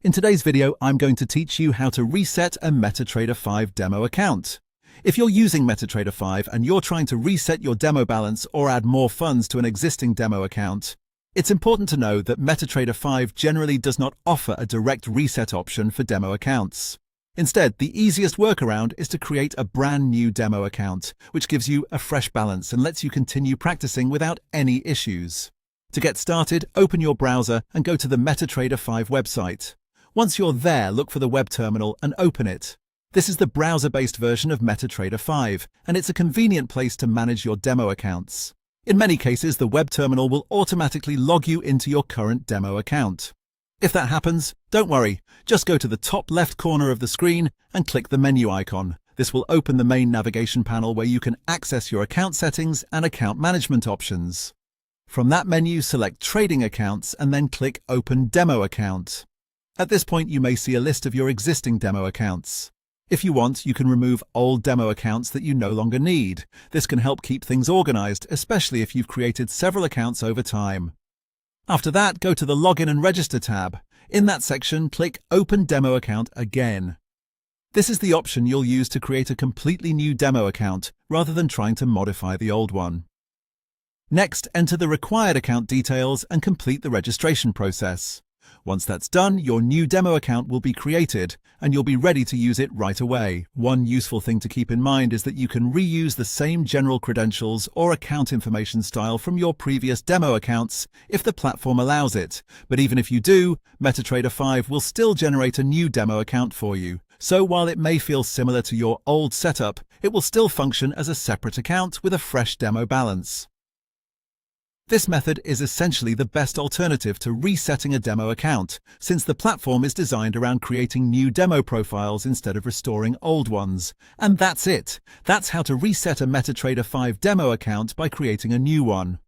In today's video, I'm going to teach you how to reset a MetaTrader 5 demo account. If you're using MetaTrader 5 and you're trying to reset your demo balance or add more funds to an existing demo account, it's important to know that MetaTrader 5 generally does not offer a direct reset option for demo accounts. Instead, the easiest workaround is to create a brand new demo account, which gives you a fresh balance and lets you continue practicing without any issues. To get started, open your browser and go to the MetaTrader 5 website. Once you're there, look for the web terminal and open it. This is the browser-based version of MetaTrader 5, and it's a convenient place to manage your demo accounts. In many cases, the web terminal will automatically log you into your current demo account. If that happens, don't worry, just go to the top left corner of the screen and click the menu icon. This will open the main navigation panel where you can access your account settings and account management options. From that menu, select Trading Accounts and then click Open Demo Account. At this point, you may see a list of your existing demo accounts. If you want, you can remove old demo accounts that you no longer need. This can help keep things organized, especially if you've created several accounts over time. After that, go to the Login and Register tab. In that section, click Open Demo Account again. This is the option you'll use to create a completely new demo account, rather than trying to modify the old one. Next, enter the required account details and complete the registration process. Once that's done, your new demo account will be created, and you'll be ready to use it right away. One useful thing to keep in mind is that you can reuse the same general credentials or account information style from your previous demo accounts if the platform allows it. But even if you do, MetaTrader 5 will still generate a new demo account for you. So while it may feel similar to your old setup, it will still function as a separate account with a fresh demo balance. This method is essentially the best alternative to resetting a demo account, since the platform is designed around creating new demo profiles instead of restoring old ones. And that's it. That's how to reset a MetaTrader 5 demo account by creating a new one.